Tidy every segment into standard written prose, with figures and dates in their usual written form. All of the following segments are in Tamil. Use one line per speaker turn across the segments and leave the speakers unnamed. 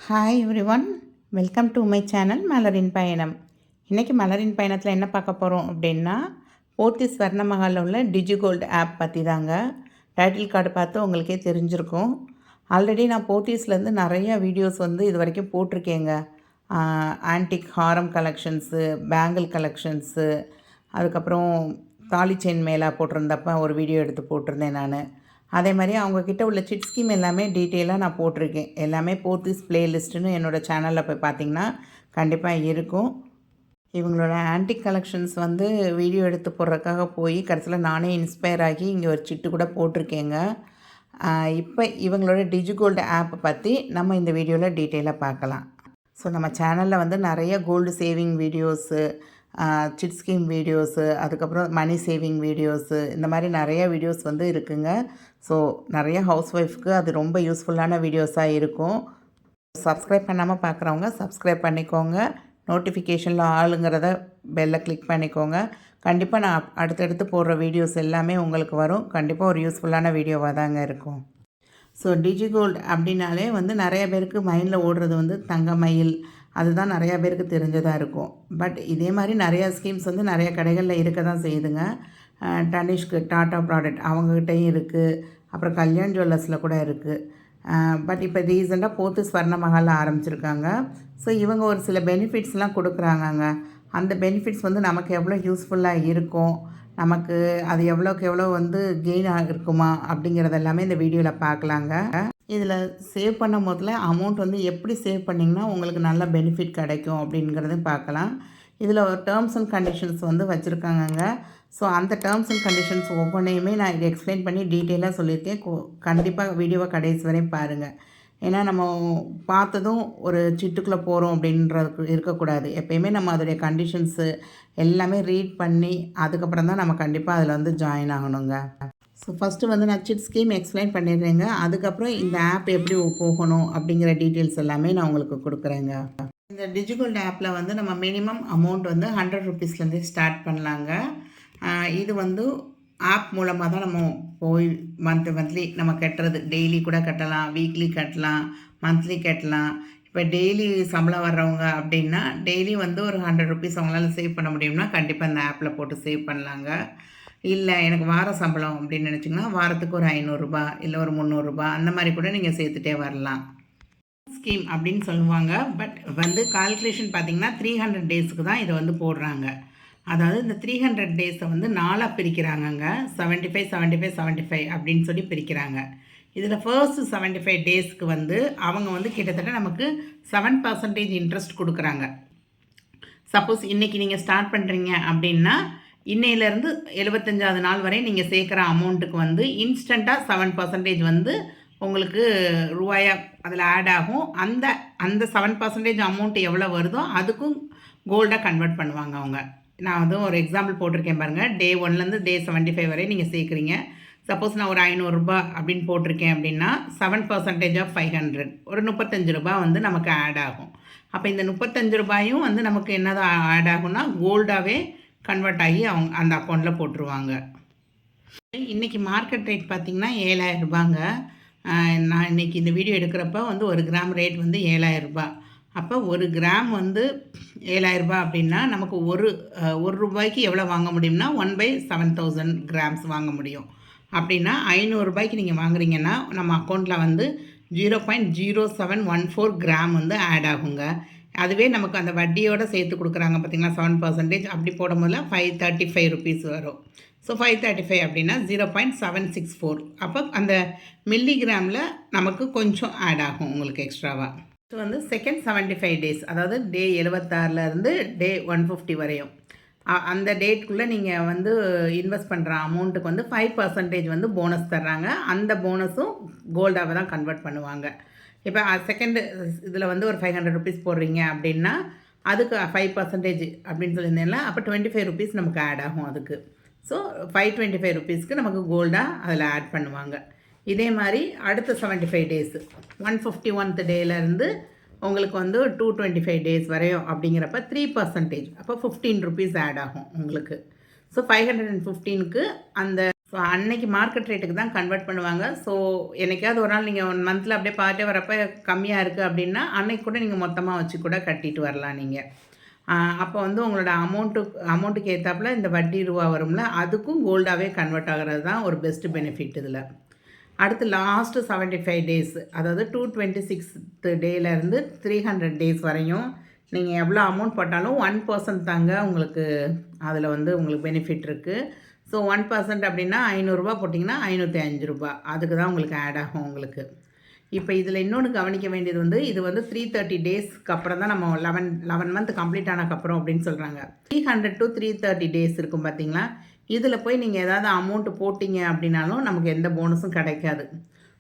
Hi everyone, welcome to my channel மலரின் பயணம். இன்றைக்கி மலரின் பயணத்தில் என்ன பார்க்க போகிறோம் அப்படின்னா, போத்தி ஸ்வர்ணமஹாலில் உள்ள டிஜிகோல்டு ஆப் பற்றி தாங்க. டைட்டில் கார்டு பார்த்து உங்களுக்கே தெரிஞ்சிருக்கும். ஆல்ரெடி நான் போத்தீஸ்லேருந்து நிறைய வீடியோஸ் இது வரைக்கும் போட்டிருக்கேங்க. ஆன்டிக் ஹாரம் கலெக்ஷன்ஸு, பேங்கிள் கலெக்ஷன்ஸு, அதுக்கப்புறம் தாலி செயின் மேலே போட்டிருந்தப்ப ஒரு வீடியோ எடுத்து போட்டிருந்தேன் நான். அதே மாதிரி அவங்கக்கிட்ட உள்ள சிட் ஸ்கீம் எல்லாமே டீட்டெயிலாக நான் போட்டிருக்கேன். எல்லாமே போத்தீஸ் ப்ளேலிஸ்ட்டுன்னு என்னோடய சேனலில் போய் பார்த்திங்கன்னா கண்டிப்பாக இருக்கும். இவங்களோட ஆன்டிக் கலெக்ஷன்ஸ் வீடியோ எடுத்து போடுறதுக்காக போய் கடைசியில் நானே இன்ஸ்பயர் ஆகி இங்கே ஒரு சிட்டு கூட போட்டிருக்கேங்க. இப்போ இவங்களோட டிஜிகோல்டு ஆப்பை பற்றி நம்ம இந்த வீடியோவில் டீட்டெயிலாக பார்க்கலாம். ஸோ நம்ம சேனலில் நிறைய gold saving videos, chit scheme videos, அதுக்கப்புறம் மணி சேவிங் வீடியோஸு, இந்த மாதிரி நிறைய வீடியோஸ் இருக்குங்க. ஸோ நிறைய ஹவுஸ் ஒய்ஃப்க்கு அது ரொம்ப யூஸ்ஃபுல்லான வீடியோஸாக இருக்கும். சப்ஸ்கிரைப் பண்ணாமல் பார்க்குறவங்க சப்ஸ்கிரைப் பண்ணிக்கோங்க. நோட்டிஃபிகேஷனில் ஆளுங்கிறத பெல்லை கிளிக் பண்ணிக்கோங்க. கண்டிப்பாக நான் அடுத்தடுத்து போடுற வீடியோஸ் எல்லாமே உங்களுக்கு வரும். கண்டிப்பாக ஒரு யூஸ்ஃபுல்லான வீடியோவாக தாங்க இருக்கும். ஸோ டிஜிகோல்டு அப்படின்னாலே நிறைய பேருக்கு மைண்டில் ஓடுறது தங்கமயில், அதுதான் நிறையா பேருக்கு தெரிஞ்சதாக இருக்கும். பட் இதே மாதிரி நிறையா ஸ்கீம்ஸ் நிறைய கடைகளில் இருக்க தான் செய்யுதுங்க. டனிஷ்க்கு, டாட்டா ப்ராடக்ட் அவங்கக்கிட்டையும் இருக்குது. அப்புறம் கல்யாண் ஜுவல்லர்ஸில் கூட இருக்குது. பட் இப்போ ரீசெண்டாக போத்து ஸ்வர்ணமஹாலில் ஆரம்பிச்சிருக்காங்க. ஸோ இவங்க ஒரு சில பெனிஃபிட்ஸ்லாம் கொடுக்குறாங்கங்க. அந்த பெனிஃபிட்ஸ் நமக்கு எவ்வளோ யூஸ்ஃபுல்லாக இருக்கும், நமக்கு அது எவ்வளோக்கு எவ்வளோ கெயின் இருக்குமா அப்படிங்கிறது எல்லாமே இந்த வீடியோவில் பார்க்கலாங்க. இதில் சேவ் பண்ணும் போதில் அமௌண்ட் எப்படி சேவ் பண்ணிங்கன்னா உங்களுக்கு நல்ல பெனிஃபிட் கிடைக்கும் அப்படிங்கிறதையும் பார்க்கலாம். இதில் ஒரு டேர்ம்ஸ் அண்ட் கண்டிஷன்ஸ் வச்சுருக்காங்கங்க. ஸோ அந்த டேர்ம்ஸ் அண்ட் கண்டிஷன்ஸ் ஒவ்வொன்றையுமே நான் இதை எக்ஸ்பிளைன் பண்ணி டீட்டெயிலாக சொல்லியிருக்கேன். கண்டிப்பாக வீடியோவை கடைசி வரையும் பாருங்கள். ஏன்னா நம்ம பார்த்ததும் ஒரு சிட்டுக்குள்ளே போகிறோம் அப்படின்றது இருக்கக்கூடாது. எப்போயுமே நம்ம அதோடைய கண்டிஷன்ஸு எல்லாமே ரீட் பண்ணி அதுக்கப்புறம் தான் நம்ம கண்டிப்பாக அதில் ஜாயின் ஆகணுங்க. ஸோ ஃபஸ்ட்டு நான் சிட் ஸ்கீம் எக்ஸ்பிளைன் பண்ணிடுறேங்க. அதுக்கப்புறம் இந்த ஆப் எப்படி போகணும் அப்படிங்கிற டீட்டெயில்ஸ் எல்லாமே நான் உங்களுக்கு கொடுக்குறேங்க. இந்த டிஜிகோல்டு ஆப்பில் நம்ம மினிமம் அமௌண்ட் 100 ருபீஸ்லேருந்தே ஸ்டார்ட் பண்ணலாங்க. இது ஆப் மூலமாக தான் நம்ம போய் மந்த்லி நம்ம கட்டுறது. டெய்லி கூட கட்டலாம், வீக்லி கட்டலாம், மந்த்லி கட்டலாம். இப்போ டெய்லி சம்பளம் வர்றவங்க அப்படின்னா டெய்லி ஒரு 100 ருபீஸ் அவங்களால சேவ் பண்ண முடியும்னா கண்டிப்பாக இந்த ஆப்பில் போட்டு சேவ் பண்ணலாங்க. இல்லை எனக்கு வார சம்பளம் அப்படின்னு நினச்சிங்கன்னா வாரத்துக்கு ஒரு 500 ரூபா இல்லை ஒரு 300 ரூபா அந்த மாதிரி கூட நீங்கள் சேர்த்துட்டே வரலாம். ஸ்கீம் அப்படின்னு சொல்லுவாங்க. பட் கால்குலேஷன் பார்த்திங்கன்னா 300 டேஸுக்கு தான் இதை போடுறாங்க. அதாவது இந்த 300 டேஸை 4ஆக பிரிக்கிறாங்கங்க. 75 75 75 அப்படின்னு சொல்லி பிரிக்கிறாங்க. இதில் ஃபர்ஸ்ட் 75 டேஸ்க்கு அவங்க கிட்டத்தட்ட நமக்கு 7% இன்ட்ரெஸ்ட் கொடுக்குறாங்க. சப்போஸ் இன்றைக்கி நீங்கள் ஸ்டார்ட் பண்ணுறீங்க அப்படின்னா இன்னையிலேருந்து 75வது நாள் வரை நீங்கள் சேர்க்குற அமௌண்ட்டுக்கு இன்ஸ்டண்ட்டாக 7% உங்களுக்கு ரூபாயாக அதில் ஆட் ஆகும். அந்த 7% அமௌண்ட் எவ்வளோ வருதோ அதுக்கும் கோல்டாக கன்வெர்ட் பண்ணுவாங்க அவங்க. நான் ஒரு எக்ஸாம்பிள் போட்டிருக்கேன் பாருங்கள். டே 1லேருந்து டே 75 வரை நீங்கள் சேர்க்குறீங்க. சப்போஸ் நான் ஒரு 500 ரூபா அப்படின்னு போட்டிருக்கேன் அப்படின்னா 7% ஆஃப் 500 ஒரு 35 ரூபா நமக்கு ஆட் ஆகும். அப்போ இந்த 35 ரூபாயும் நமக்கு என்னதான் ஆட் ஆகும்னா கோல்டாகவே கன்வெர்ட் ஆகி அவங்க அந்த அக்கௌண்ட்டில் போட்டுருவாங்க. இன்றைக்கி மார்க்கெட் ரேட் பார்த்திங்கன்னா 7000 ரூபாங்க. நான் இன்றைக்கி இந்த வீடியோ எடுக்கிறப்ப 1 கிராம் ரேட் 7000 ரூபா. அப்போ 1 கிராம் 7000 ரூபா அப்படின்னா நமக்கு ஒரு ரூபாய்க்கு எவ்வளோ வாங்க முடியும்னா 1/7000 கிராம்ஸ் வாங்க முடியும். அப்படின்னா 500 ரூபாய்க்கு நீங்கள் வாங்குறீங்கன்னா நம்ம அக்கௌண்ட்டில் 0.0714 கிராம் ஆட் ஆகுங்க. அதுவே நமக்கு அந்த வட்டியோடு சேர்த்து கொடுக்குறாங்க பார்த்திங்களா 7%. அப்படி போடும்போது 535 ருபீஸ் வரும். ஸோ 535 அப்படின்னா 0.764. அப்போ அந்த மில்லிகிராமில் நமக்கு கொஞ்சம் ஆட் ஆகும் உங்களுக்கு எக்ஸ்ட்ராவாக. ஸோ செகண்ட் 75 டேஸ், அதாவது டே 76லேருந்து டே 150 வரையும் அந்த டேட்குள்ளே நீங்கள் இன்வெஸ்ட் பண்ணுற அமௌண்ட்டுக்கு 5% போனஸ் தர்றாங்க. அந்த போனஸும் கோல்டாக தான் கன்வெர்ட் பண்ணுவாங்க. இப்போ செகண்டு இதில் ஒரு 500 ருபீஸ் போடுறீங்க அப்படின்னா அதுக்கு 5% அப்படின்னு சொல்லியிருந்தேன்ல, அப்போ 25 ருபீஸ் நமக்கு ஆட் ஆகும் அதுக்கு. ஸோ 525 ருபீஸ்க்கு நமக்கு கோல்டாக அதில் ஆட் பண்ணுவாங்க. இதே மாதிரி அடுத்த 75 டேஸு 151th டேலேருந்து உங்களுக்கு 225 டேஸ் வரையும் அப்படிங்கிறப்ப 3%, அப்போ 15 ருபீஸ் ஆட் ஆகும் உங்களுக்கு. ஸோ 515க்கு அந்த ஸோ அன்னைக்கு மார்க்கெட் ரேட்டுக்கு தான் கன்வெர்ட் பண்ணுவாங்க. ஸோ என்னைக்காவது ஒரு நாள் நீங்கள் 1 மந்த்தில் அப்படியே பார்த்துட்டே வரப்போ கம்மியாக இருக்குது அப்படின்னா அன்னைக்கு கூட நீங்கள் மொத்தமாக வச்சு கூட கட்டிட்டு வரலாம் நீங்கள். அப்போ வந்து உங்களோட அமௌண்ட்டுக்கு ஏற்றாப்புல இந்த வட்டி ரூபா வரும்ல, அதுக்கும் கோல்டாகவே கன்வெர்ட் ஆகிறது தான் ஒரு பெஸ்ட்டு பெனிஃபிட் இதில். அடுத்து லாஸ்ட்டு 75 டேஸ், அதாவது 226th டேலேருந்து 300 டேஸ் வரையும் நீங்கள் எவ்வளோ அமௌண்ட் போட்டாலும் 1% தாங்க உங்களுக்கு அதில் வந்து உங்களுக்கு பெனிஃபிட் இருக்குது. ஸோ 1% அப்படின்னா ரூ. 500 போட்டிங்கன்னா ரூ. 505 அதுக்கு தான் உங்களுக்கு ஆட் ஆகும் உங்களுக்கு. இப்போ இதில் இன்னொன்று கவனிக்க வேண்டியது வந்து இது வந்து 330 டேஸ்க்கு அப்புறம் தான் நம்ம 11 மந்த் கம்ப்ளீட் ஆனதுக்கப்புறம் அப்படின்னு சொல்கிறாங்க. 300 to 330 டேஸ் இருக்கும் பார்த்தீங்களா, இதில் போய் நீங்கள் ஏதாவது அமௌண்ட்டு போட்டிங்க அப்படின்னாலும் நமக்கு எந்த போனஸும் கிடைக்காது.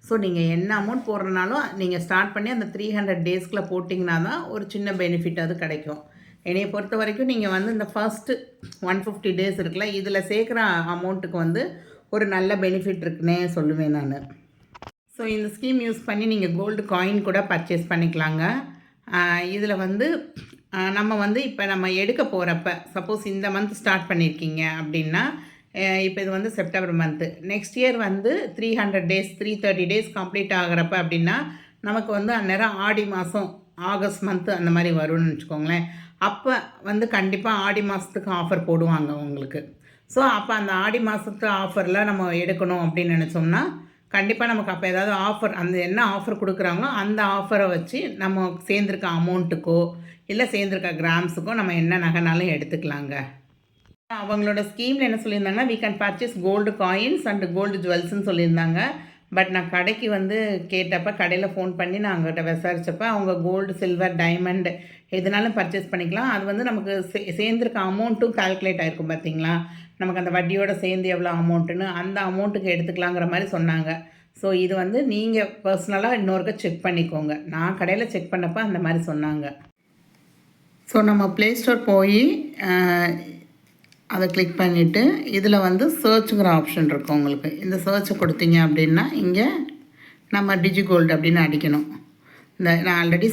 ஸோ நீங்கள் என்ன அமௌண்ட் போடுறனாலும் நீங்கள் ஸ்டார்ட் பண்ணி அந்த 300 டேஸ்க்குள்ளே போட்டிங்கன்னா தான் ஒரு சின்ன பெனிஃபிட் அது கிடைக்கும். என்னையை பொறுத்த வரைக்கும் நீங்கள் வந்து இந்த ஃபஸ்ட்டு 150 டேஸ் இருக்குல்ல, இதில் சேர்க்குற அமௌண்ட்டுக்கு வந்து ஒரு நல்ல பெனிஃபிட் இருக்குன்னே சொல்லுவேன் நான். ஸோ இந்த ஸ்கீம் யூஸ் பண்ணி நீங்கள் கோல்டு காயின் கூட பர்ச்சேஸ் பண்ணிக்கலாங்க. இதில் வந்து நம்ம வந்து இப்போ நம்ம எடுக்க போகிறப்ப சப்போஸ் இந்த மந்த் ஸ்டார்ட் பண்ணியிருக்கீங்க அப்படின்னா, இப்போ இது வந்து செப்டம்பர் மந்த்து, நெக்ஸ்ட் இயர் வந்து 300 டேஸ் 330 டேஸ் கம்ப்ளீட் ஆகிறப்ப அப்படின்னா நமக்கு வந்து அந்நேரம் ஆடி மாதம் ஆகஸ்ட் மந்த்து அந்த மாதிரி வரும்னு வச்சுக்கோங்களேன். அப்போ வந்து கண்டிப்பாக ஆடி மாதத்துக்கு ஆஃபர் போடுவாங்க உங்களுக்கு. ஸோ அப்போ அந்த ஆடி மாதத்து ஆஃபரில் நம்ம எடுக்கணும் அப்படின்னு நினச்சோம்னா கண்டிப்பாக நமக்கு அப்போ ஏதாவது ஆஃபர், அந்த என்ன ஆஃபர் கொடுக்குறாங்களோ அந்த ஆஃபரை வச்சு நம்ம சேர்ந்துருக்க அமௌண்ட்டுக்கோ இல்லை சேர்ந்துருக்க கிராம்ஸுக்கோ நம்ம என்ன நகைனாலும் எடுத்துக்கலாங்க. அவங்களோட ஸ்கீமில் என்ன சொல்லியிருந்தாங்கன்னா, we can purchase gold coins and gold ஜுவல்ஸ்ன்னு சொல்லியிருந்தாங்க. பட் நான் கடைக்கு வந்து கேட்டப்போ, கடையில் ஃபோன் பண்ணி நான் அவங்ககிட்ட விசாரித்தப்போ அவங்க கோல்டு சில்வர் டைமண்ட் எதுனாலும் பர்ச்சேஸ் பண்ணிக்கலாம். அது வந்து நமக்கு சேர்ந்துருக்க அமௌண்ட்டும் கால்குலேட் ஆகிருக்கும் பார்த்தீங்களா, நமக்கு அந்த வட்டியோடு சேர்ந்து எவ்வளோ அமௌண்ட்டுன்னு அந்த அமௌண்ட்டுக்கு எடுத்துக்கலாங்கிற மாதிரி சொன்னாங்க. ஸோ இது வந்து நீங்கள் பர்சனலாக இன்னொருக்க செக் பண்ணிக்கோங்க. நான் கடையில் செக் பண்ணப்போ அந்த மாதிரி சொன்னாங்க. ஸோ நம்ம ப்ளே ஸ்டோர் போய் அதை கிளிக் பண்ணிவிட்டு இதில் வந்து சர்ச்சுங்கிற ஆப்ஷன் இருக்கும் உங்களுக்கு. இந்த சர்ச்சை கொடுத்தீங்க அப்படின்னா இங்கே நம்ம டிஜிகோல்டு அப்படின்னு அடிக்கணும். இந்த நான் ஆல்ரெடி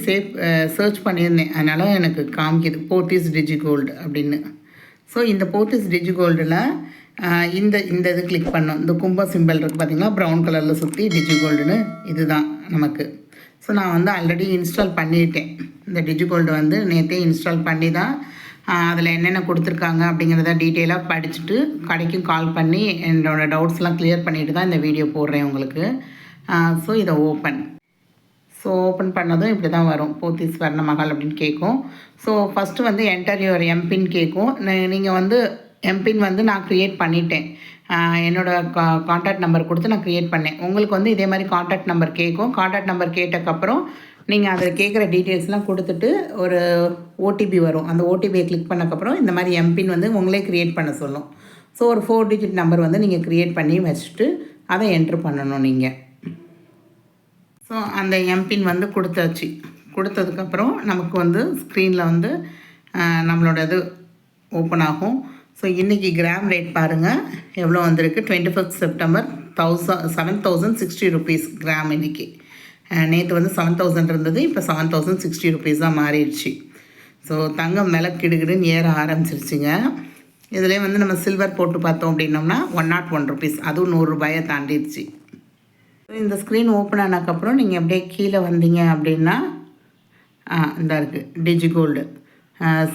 சர்ச் பண்ணியிருந்தேன், அதனால் எனக்கு காமிக்குது போர்ட்டிஸ் டிஜிகோல்டு அப்படின்னு. ஸோ இந்த போர்ட்டிஸ் டிஜிகோல்டில் இந்த இது கிளிக் பண்ணோம். இந்த கும்ப சிம்பிள் இருக்குது பார்த்தீங்களா, ப்ரௌன் கலரில் சுற்றி டிஜிகோல்டுன்னு, இதுதான் நமக்கு. ஸோ நான் வந்து ஆல்ரெடி இன்ஸ்டால் பண்ணிட்டேன். இந்த டிஜிகோல்டு வந்து நேற்றே இன்ஸ்டால் பண்ணி தான் அதில் என்னென்ன கொடுத்துருக்காங்க அப்படிங்கிறத டீட்டெயிலாக படிச்சுட்டு கடைக்கும் கால் பண்ணி என்னோடய டவுட்ஸ்லாம் கிளியர் பண்ணிவிட்டு தான் இந்த வீடியோ போடுறேன் உங்களுக்கு. ஸோ இதை ஓப்பன் பண்ணதும் இப்படி தான் வரும், போத்தீஸ் ஸ்வர்ணமஹால் அப்படின்னு கேட்கும். ஸோ ஃபஸ்ட்டு வந்து என்டர் யுவர் எம்பின் கேட்கும். நீங்கள் வந்து எம்பின் வந்து நான் க்ரியேட் பண்ணிட்டேன். என்னோடய காண்டாக்ட் நம்பர் கொடுத்து நான் க்ரியேட் பண்ணேன். உங்களுக்கு வந்து இதே மாதிரி காண்டாக்ட் நம்பர் கேட்கும். காண்டாக்ட் நம்பர் கேட்டக்கப்புறம் நீங்கள் அதில் கேட்குற டீட்டெயில்ஸ்லாம் கொடுத்துட்டு ஒரு ஓடிபி வரும். அந்த ஓடிபியை கிளிக் பண்ணக்கப்புறம் இந்த மாதிரி எம்பின் வந்து உங்களே க்ரியேட் பண்ண சொல்லும். ஸோ ஒரு 4 டிஜிட் நம்பர் வந்து நீங்கள் க்ரியேட் பண்ணி வச்சுட்டு அதை என்ட்ரு பண்ணணும் நீங்கள். ஸோ அந்த எம்பின் வந்து கொடுத்ததுக்கப்புறம் நமக்கு வந்து ஸ்க்ரீனில் வந்து நம்மளோட இது ஓப்பன் ஆகும். ஸோ இன்றைக்கி கிராம் ரேட் பாருங்கள் எவ்வளோ வந்திருக்கு. 21st September 7,060 rupees gram. இன்றைக்கி நேற்று வந்து 7,000 இருந்தது, இப்போ 7,060 ருபீஸ் தான் மாறிடுச்சு. ஸோ தங்கம் விலை கிடுகிடுன்னு ஏற ஆரம்பிச்சிருச்சுங்க. இதிலே வந்து நம்ம சில்வர் போட்டு பார்த்தோம் அப்படின்னோம்னா 101 ருபீஸ், அதுவும் 100 ரூபாயை தாண்டிடுச்சு. இந்த ஸ்க்ரீன் ஓப்பன் ஆனதுக்கப்புறம் நீங்கள் அப்படியே கீழே வந்தீங்க அப்படின்னா இந்த இருக்குது டிஜிகோல்டு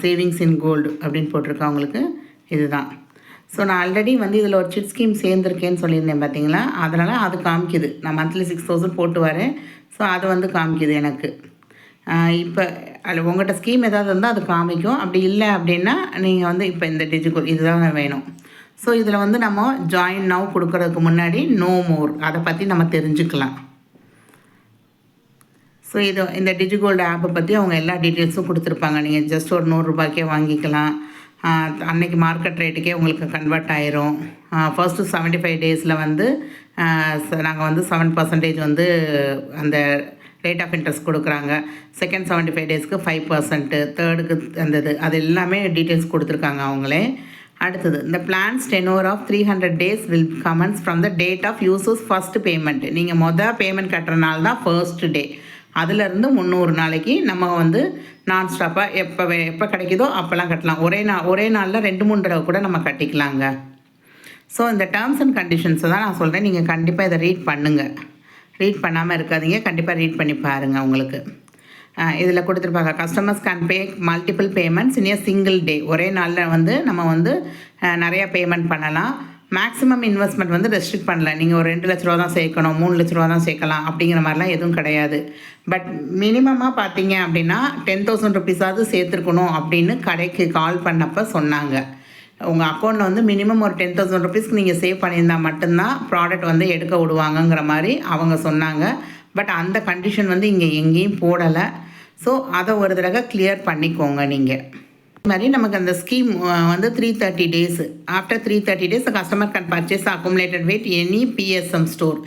சேவிங்ஸ் இன் கோல்டு அப்படின்னு போட்டிருக்கா உங்களுக்கு, இதுதான். ஸோ நான் ஆல்ரெடி வந்து இதில் ஒரு சிட் ஸ்கீம் சேர்ந்துருக்கேன்னு சொல்லியிருந்தேன் பார்த்தீங்களா, அதனால் அது காமிக்குது. நான் மந்த்லி 6,000 போட்டு வரேன். ஸோ அது வந்து காமிக்குது எனக்கு. இப்போ அதில் உங்கள்கிட்ட ஸ்கீம் ஏதாவது இருந்தால் அது காமிக்கும். அப்படி இல்லை அப்படின்னா நீங்கள் வந்து இப்போ இந்த டிஜிகோல்டு இதுதான் வேணும். ஸோ இதில் வந்து நம்ம ஜாயின் நவ் கொடுக்குறதுக்கு முன்னாடி நோ மோர் அதை பற்றி நம்ம தெரிஞ்சுக்கலாம். ஸோ இந்த டிஜிகோல்டு ஆப்பை பற்றி அவங்க எல்லா டீட்டெயில்ஸும் கொடுத்துருப்பாங்க. நீங்கள் ஜஸ்ட் ஒரு 100 ரூபாய்க்கே வாங்கிக்கலாம். அன்னைக்கு மார்க்கெட் ரேட்டுக்கே உங்களுக்கு கன்வெர்ட் ஆயிரும். ஃபர்ஸ்ட்டு 75 டேஸில் வந்து நாங்கள் வந்து 7% வந்து அந்த ரேட் ஆஃப் இன்ட்ரெஸ்ட் கொடுக்குறாங்க. செகண்ட் 75 டேஸ்க்கு 5%, தேர்டுக்கு அந்த அது எல்லாமே டீட்டெயில்ஸ் கொடுத்துருக்காங்க அவங்களே. அடுத்தது இந்த plans tenure of 300 days will commence from the date of users first payment. நீங்கள் பேமெண்ட் கட்டுறனால தான் ஃபர்ஸ்ட் டே. அதிலேருந்து 300 நாளைக்கு நம்ம வந்து நான் ஸ்டாப்பாக எப்போ கிடைக்குதோ அப்போல்லாம் கட்டலாம். ஒரே நாளில் 2-3 தடவை கூட நம்ம கட்டிக்கலாங்க. ஸோ இந்த டேர்ம்ஸ் அண்ட் கண்டிஷன்ஸை தான் நான் சொல்கிறேன். நீங்கள் கண்டிப்பாக இதை ரீட் பண்ணுங்கள். ரீட் பண்ணாமல் இருக்காதீங்க. கண்டிப்பாக ரீட் பண்ணி பாருங்கள். உங்களுக்கு இதில் கொடுத்துருப்பாங்க, customers can pay multiple payments in A single day. ஒரே நாளில் வந்து நம்ம வந்து நிறையா பேமெண்ட் பண்ணலாம். மேக்ஸிமம் இன்வெஸ்ட்மெண்ட் வந்து ரெஸ்ட்ரிக்ட் பண்ணல. நீங்கள் ஒரு 2 லட்ச ரூபா தான் சேர்க்கணும், 3 லட்ச ரூபா தான் சேர்க்கலாம் அப்படிங்கிற மாதிரிலாம் எதுவும் கிடையாது. பட் மினிமமாக பார்த்தீங்க அப்படின்னா 10,000 ருபீஸாவது சேர்த்துருக்கணும் அப்படின்னு கடைக்கு கால் பண்ணப்போ சொன்னாங்க. உங்கள் அக்கௌண்ட்டில் வந்து மினிமம் ஒரு 10,000 ருபீஸ்க்கு நீங்கள் சேவ் பண்ணியிருந்தால் மட்டும்தான் ப்ராடக்ட் வந்து எடுக்க விடுவாங்கங்கிற மாதிரி அவங்க சொன்னாங்க. பட் அந்த கண்டிஷன் வந்து இங்கே எங்கேயும் போடலை. ஸோ அதை ஒரு தடவை கிளியர் பண்ணிக்கோங்க நீங்கள். இது மாதிரி நமக்கு அந்த ஸ்கீம் வந்து 330 days. After 330 days customer can purchase accumulated weight any BSM store.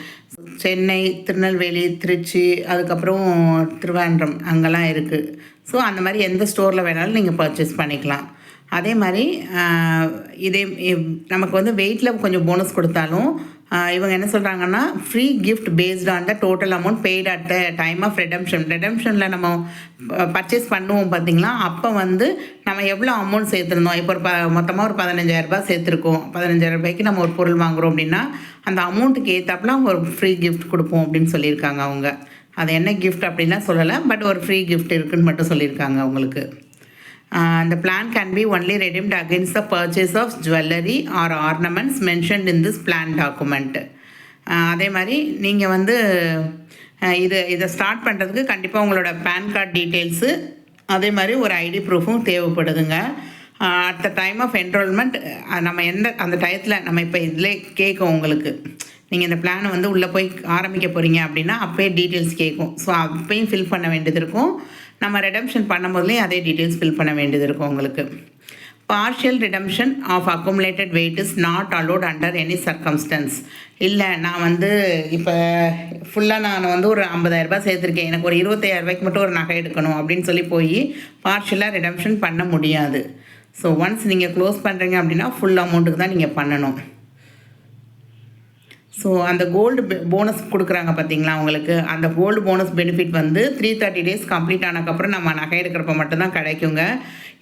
Chennai, Tirunelveli, Trichy, அதுக்கப்புறம் திருவாண்டம் அங்கெல்லாம் இருக்குது. ஸோ அந்த மாதிரி எந்த ஸ்டோரில் வேணாலும் நீங்கள் பர்ச்சேஸ் பண்ணிக்கலாம். அதே மாதிரி இதே நமக்கு வந்து வெயிட்டில் கொஞ்சம் போனஸ் கொடுத்தாலும் இவங்க என்ன சொல்கிறாங்கன்னா, free gift based on the total amount paid at the time of ரெடம்ஷனில் நம்ம பர்ச்சேஸ் பண்ணுவோம் பார்த்திங்களா, அப்போ வந்து நம்ம எவ்வளோ அமௌண்ட் சேர்த்துருந்தோம். இப்போ ஒரு மொத்தமாக ஒரு 15,000 சேர்த்துருக்கோம். 15,000 ரூபாய்க்கு நம்ம ஒரு பொருள் வாங்குகிறோம் அப்படின்னா அந்த அமௌண்ட்டுக்கு ஏற்றாப்புல அவங்க ஒரு ஃப்ரீ கிஃப்ட் கொடுப்போம் அப்படின்னு சொல்லியிருக்காங்க அவங்க. அது என்ன கிஃப்ட் அப்படின்லாம் சொல்லலை, பட் ஒரு ஃப்ரீ கிஃப்ட் இருக்குதுன்னு மட்டும் சொல்லியிருக்காங்க அவங்களுக்கு. The plan can be only redeemed against the purchase of jewelry or ornaments mentioned in this plan document. அதே மாதிரி நீங்கள் வந்து இதை ஸ்டார்ட் பண்ணுறதுக்கு கண்டிப்பாக உங்களோட பேன் கார்டு டீட்டெயில்ஸு அதே மாதிரி ஒரு ஐடி ப்ரூஃபும் தேவைப்படுதுங்க. At the time of enrolment நம்ம அந்த டயத்தில் நம்ம இப்போ இதில் கேட்கும் உங்களுக்கு, நீங்கள் இந்த பிளானை வந்து உள்ளே போய் ஆரம்பிக்க போகிறீங்க அப்படின்னா அப்போயே டீட்டெயில்ஸ் கேட்கும். ஸோ அப்போயும் ஃபில் பண்ண வேண்டியது இருக்கும். நம்ம ரெடம்ஷன் பண்ணும்போதுலேயும் அதே டீட்டெயில்ஸ் ஃபில் பண்ண வேண்டியது இருக்கும் உங்களுக்கு. Partial redemption of accumulated weight is not allowed under any circumstances. இல்லை நான் வந்து இப்போ ஃபுல்லாக நான் வந்து ஒரு 50,000 ரூபாய் சேர்த்துருக்கேன், எனக்கு ஒரு 25,000 ரூபாய்க்கு மட்டும் ஒரு நகை எடுக்கணும் அப்படின்னு சொல்லி போய் பார்ஷியலாக ரிடம்ஷன் பண்ண முடியாது. ஸோ ஒன்ஸ் நீங்கள் க்ளோஸ் பண்ணுறீங்க அப்படின்னா ஃபுல் அமௌண்ட்டுக்கு தான் நீங்கள் பண்ணணும். ஸோ அந்த கோல்டு போனஸ் கொடுக்குறாங்க பார்த்தீங்களா உங்களுக்கு, அந்த கோல்டு போனஸ் பெனிஃபிட் வந்து 330 டேஸ் கம்ப்ளீட் ஆனதுக்கப்புறம் நம்ம நகை எடுக்கிறப்ப மட்டும்தான் கிடைக்குங்க.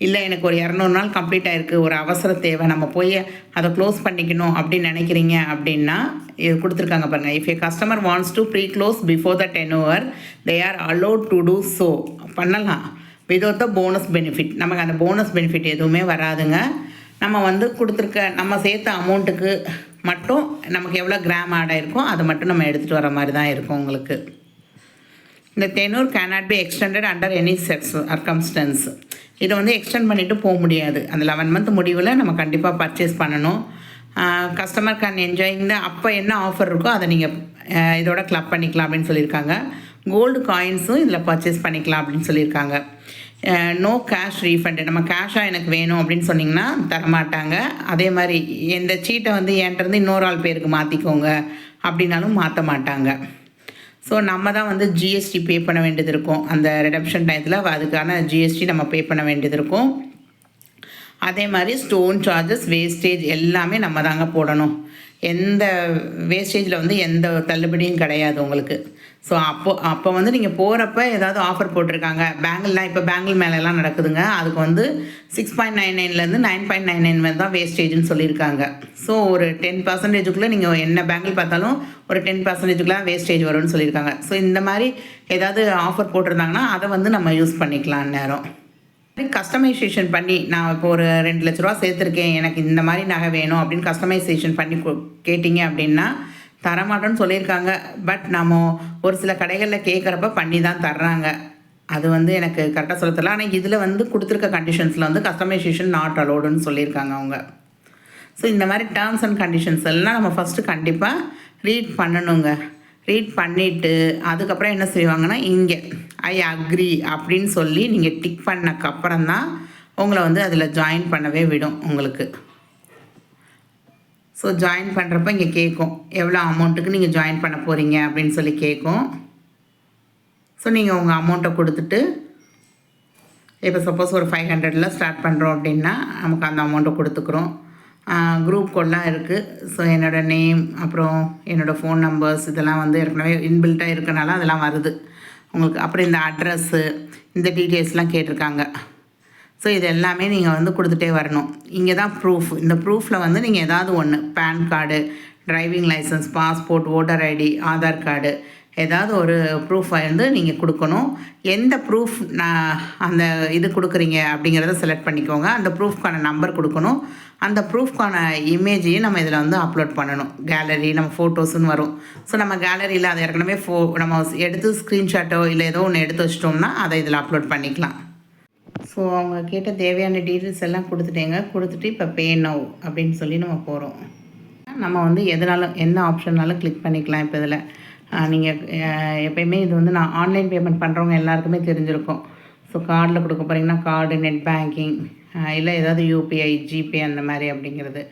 இல்லை எனக்கு ஒரு 200 நாள் கம்ப்ளீட் ஆகிருக்கு, ஒரு அவசர தேவை, நம்ம போய் அதை க்ளோஸ் பண்ணிக்கணும் அப்படின்னு நினைக்கிறீங்க அப்படின்னா இது கொடுத்துருக்காங்க பாருங்கள். If a customer wants to preclose before the tenure they are allowed to do so. பண்ணலாம் விதவுட் த போனஸ் பெனிஃபிட். நமக்கு அந்த போனஸ் பெனிஃபிட் எதுவுமே வராதுங்க. நம்ம வந்து கொடுத்துருக்க நம்ம சேர்த்த அமௌண்ட்டுக்கு மட்டும் நமக்கு எவ்வளோ கிராம் ஆட் ஆகிருக்கோ அதை மட்டும் நம்ம எடுத்துகிட்டு வர மாதிரி தான் இருக்கும் உங்களுக்கு. இந்த tenure cannot be extended under any circumstances. இதை வந்து எக்ஸ்டெண்ட் பண்ணிவிட்டு போக முடியாது. அந்த 11 மந்த் முடிவில் நம்ம கண்டிப்பாக பர்ச்சேஸ் பண்ணணும். கஸ்டமர் கேன் என்ஜாயிங் த அப்போ என்ன ஆஃபர் இருக்கோ அதை நீங்கள் இதோட கிளப் பண்ணிக்கலாம் அப்படின்னு சொல்லியிருக்காங்க. கோல்டு காயின்ஸும் இதில் பர்ச்சேஸ் பண்ணிக்கலாம் அப்படின்னு சொல்லியிருக்காங்க. No cash refund. நம்ம கேஷாக எனக்கு வேணும் அப்படின்னு சொன்னிங்கன்னா தரமாட்டாங்க. அதே மாதிரி இந்த சீட்டை வந்து என்கிட்டருந்து இன்னொரு ஆள் பேருக்கு மாற்றிக்கோங்க அப்படின்னாலும் மாற்ற மாட்டாங்க. ஸோ நம்ம தான் வந்து ஜிஎஸ்டி பே பண்ண வேண்டியது இருக்கும். அந்த ரிடம்ஷன் டயத்தில் அதுக்கான ஜிஎஸ்டி நம்ம பே பண்ண வேண்டியது இருக்கும். அதே மாதிரி ஸ்டோன் சார்ஜஸ், வேஸ்டேஜ் எல்லாமே நம்ம தாங்க போடணும். எந்த வேஸ்டேஜில் வந்து எந்த தள்ளுபடியும் கிடையாது உங்களுக்கு. ஸோ அப்போ வந்து நீங்கள் போகிறப்ப ஏதாவது ஆஃபர் போட்டிருக்காங்க, பேங்கிள்லாம் இப்போ பேங்கிள் மேலெலாம் நடக்குதுங்க, அதுக்கு வந்து 6.99லேருந்து 9.99 தான் வேஸ்டேஜ்னு சொல்லியிருக்காங்க. ஸோ ஒரு 10%க்குள்ளே நீங்கள் என்ன பேங்கிள் பார்த்தாலும் ஒரு 10%க்குலாம் வேஸ்டேஜ் வரும்னு சொல்லியிருக்காங்க. ஸோ இந்த மாதிரி ஏதாவது ஆஃபர் போட்டிருந்தாங்கன்னா அதை வந்து நம்ம யூஸ் பண்ணிக்கலாம் நேரம். கஸ்டமைசேஷன் பண்ணி நான் இப்போ ஒரு 2 லட்ச ரூபா சேர்த்துருக்கேன், எனக்கு இந்த மாதிரி நகை வேணும் அப்படின்னு கஸ்டமைசேஷன் பண்ணி கேட்டிங்க அப்படின்னா தரமாட்டோன்னு சொல்லியிருக்காங்க. பட் நம்ம ஒரு சில கடைகளில் கேட்குறப்ப பண்ணி தான் தர்றாங்க. அது வந்து எனக்கு கரெக்டாக சொல்ல தெரியல. ஆனால் இதில் வந்து கொடுத்துருக்க கண்டிஷன்ஸில் வந்து கஸ்டமைசேஷன் நாட் அலோடுன்னு சொல்லியிருக்காங்க அவங்க. ஸோ இந்த மாதிரி டேர்ம்ஸ் அண்ட் கண்டிஷன்ஸ் எல்லாம் நம்ம ஃபஸ்ட்டு கண்டிப்பாக ரீட் பண்ணணுங்க. ரீட் பண்ணிவிட்டு அதுக்கப்புறம் என்ன செய்வாங்கன்னா இங்கே ஐ அக்ரி அப்படின்னு சொல்லி நீங்கள் டிக் பண்ணக்கப்புறம் தான் உங்களை வந்து அதில் ஜாயின் பண்ணவே விடும் உங்களுக்கு. ஸோ ஜாயின் பண்ணுறப்ப இங்கே கேட்கும் எவ்வளோ அமௌண்ட்டுக்கு நீங்கள் ஜாயின் பண்ண போகிறீங்க அப்படின்னு சொல்லி கேட்கும். ஸோ நீங்கள் உங்கள் அமௌண்ட்டை கொடுத்துட்டு இப்போ சப்போஸ் ஒரு 500ல் ஸ்டார்ட் பண்ணுறோம் அப்படின்னா நமக்கு அந்த அமௌண்ட்டை கொடுத்துக்குறோம். குரூப் கோட்லாம் இருக்குது. ஸோ என்னோடய நேம் அப்புறம் என்னோடய ஃபோன் நம்பர்ஸ் இதெல்லாம் வந்து ஏற்கனவே இன்பில்ட்டாக இருக்கனால அதெல்லாம் வருது உங்களுக்கு. அப்புறம் இந்த அட்ரஸ்ஸு இந்த டீட்டெயில்ஸ்லாம் கேட்டிருக்காங்க. ஸோ இது எல்லாமே நீங்கள் வந்து கொடுத்துட்டே வரணும். இங்கே தான் ப்ரூஃப். இந்த ப்ரூஃபில் வந்து நீங்கள் ஏதாவது ஒன்று PAN card, driving licence, passport, voter ID, Aadhaar card ஏதாவது ஒரு ப்ரூஃப் வந்து நீங்கள் கொடுக்கணும். எந்த ப்ரூஃப் அந்த இது கொடுக்குறீங்க அப்படிங்கிறத செலக்ட் பண்ணிக்கோங்க. அந்த ப்ரூஃப்கான நம்பர் கொடுக்கணும். அந்த ப்ரூஃப்கான இமேஜையும் நம்ம இதில் வந்து அப்லோட் பண்ணணும். கேலரி நம்ம ஃபோட்டோஸ்ன்னு வரும். ஸோ நம்ம கேலரியில் அதை ஏற்கனவே நம்ம எடுத்து ஸ்க்ரீன்ஷாட்டோ இல்லை ஏதோ ஒன்று எடுத்து வச்சிட்டோம்னா அதை இதில் அப்லோட் பண்ணிக்கலாம். ஸோ அவங்க கேட்ட தேவையான டீட்டெயில்ஸ் எல்லாம் கொடுத்துட்டேங்க. கொடுத்துட்டு இப்போ பே நவ் அப்படின்னு சொல்லி நம்ம போகிறோம். நம்ம வந்து எதனாலும் எந்த ஆப்ஷன்னாலும் கிளிக் பண்ணிக்கலாம். இப்போ இதில் நீங்கள் எப்போயுமே இது வந்து நான் ஆன்லைன் பேமெண்ட் பண்ணுறவங்க எல்லாருக்குமே தெரிஞ்சிருக்கும். ஸோ கார்டில் கொடுக்க போகிறீங்கன்னா கார்டு, நெட் பேங்கிங், இல்லை ஏதாவது யூபிஐ, ஜிபே அந்த மாதிரி அப்படிங்கிறது.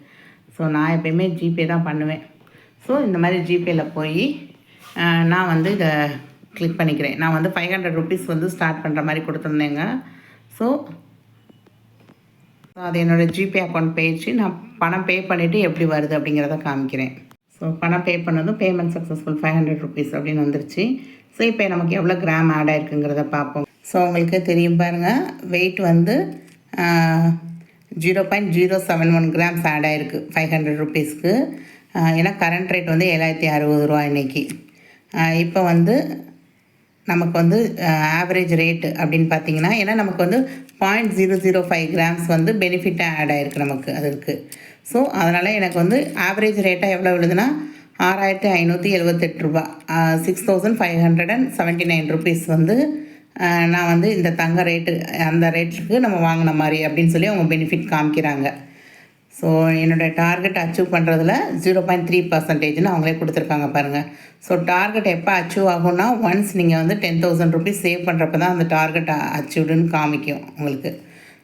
ஸோ நான் எப்போயுமே ஜிபே தான் பண்ணுவேன். ஸோ இந்த மாதிரி ஜிபேயில் போய் நான் வந்து இதை கிளிக் பண்ணிக்கிறேன். நான் வந்து 500 ருபீஸ் வந்து ஸ்டார்ட் பண்ணுற மாதிரி கொடுத்துருந்தேங்க. ஸோ அது என்னோடய ஜிபே அக்கௌண்ட் போயிடுச்சு. நான் பணம் பே பண்ணிவிட்டு எப்படி வருது அப்படிங்கிறத காமிக்கிறேன். ஸோ பணம் பே பண்ணதும் பேமெண்ட் சக்ஸஸ்ஃபுல் 500 ருபீஸ் அப்படின்னு வந்துருச்சு. ஸோ இப்போ நமக்கு எவ்வளோ கிராம் ஆட் ஆகிருக்குங்கிறத பார்ப்போம். ஸோ உங்களுக்கு தெரியும் பாருங்கள், வெயிட் வந்து 0.071 கிராம்ஸ் ஆட் ஆகிருக்கு 500 ருபீஸ்க்கு. ஏன்னா கரண்ட் ரேட் வந்து 7,060 ரூபா இன்றைக்கி. இப்போ வந்து நமக்கு வந்து ஆவரேஜ் ரேட்டு அப்படின்னு பார்த்தீங்கன்னா, ஏன்னா நமக்கு வந்து 0.005 கிராம்ஸ் வந்து பெனிஃபிட்டாக ஆட் ஆகிருக்கு நமக்கு அதுக்கு. ஸோ அதனால் எனக்கு வந்து ஆவரேஜ் ரேட்டாக எவ்வளோ விழுதுன்னா 6,578 ரூபா, 6,579 ருபீஸ் வந்து நான் வந்து இந்த தங்க ரேட்டு அந்த ரேட்டுக்கு நம்ம வாங்கின மாதிரி அப்படின்னு சொல்லி அவங்க பெனிஃபிட் காமிக்கிறாங்க. ஸோ என்னோடய டார்கெட் அச்சீவ் பண்ணுறதுல 0.3% அவங்களே கொடுத்துருக்காங்க பாருங்கள். ஸோ டார்கெட் எப்போ அச்சீவ் ஆகும்னா, ஒன்ஸ் நீங்கள் வந்து 10,000 ருபீஸ் சேவ் பண்ணுறப்ப தான் அந்த டார்கெட் அச்சீவ்டுன்னு காமிக்கும் உங்களுக்கு.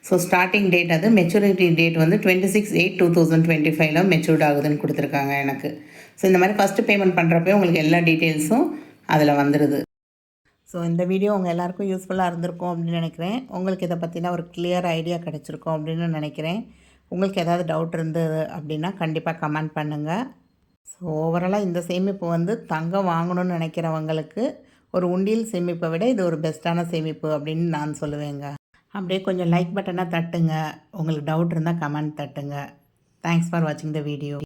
ஸோ ஸ்டார்டிங் டேட் அது மெச்சூரிட்டி டேட் வந்து 26/8/2025 மெச்சூர்ட் ஆகுதுன்னு கொடுத்துருக்காங்க எனக்கு. ஸோ இந்த மாதிரி ஃபஸ்ட்டு பேமெண்ட் பண்ணுறப்போ உங்களுக்கு எல்லா டீட்டெயில்ஸும் அதில் வந்துடுது. ஸோ இந்த வீடியோ உங்கள் எல்லாேருக்கும் யூஸ்ஃபுல்லாக இருந்திருக்கும் அப்படின்னு நினைக்கிறேன். உங்களுக்கு இதை பற்றின ஒரு கிளியர் ஐடியா கிடச்சிருக்கும் அப்படின்னு நினைக்கிறேன். உங்களுக்கு ஏதாவது டவுட் இருந்தது அப்படின்னா கண்டிப்பாக கமெண்ட் பண்ணுங்கள். ஸோ ஓவராலாக இந்த சேமிப்பு வந்து தங்கம் வாங்கணும்னு நினைக்கிறவங்களுக்கு ஒரு உண்டியல் சேமிப்பை விட இது ஒரு பெஸ்ட்டான சேமிப்பு அப்படின்னு நான் சொல்லுவேங்க. அப்படியே கொஞ்சம் லைக் பட்டனை தட்டுங்க. உங்களுக்கு டவுட் இருந்தால் கமெண்ட் தட்டுங்க. தேங்க்ஸ் ஃபார் வாட்சிங் த வீடியோ.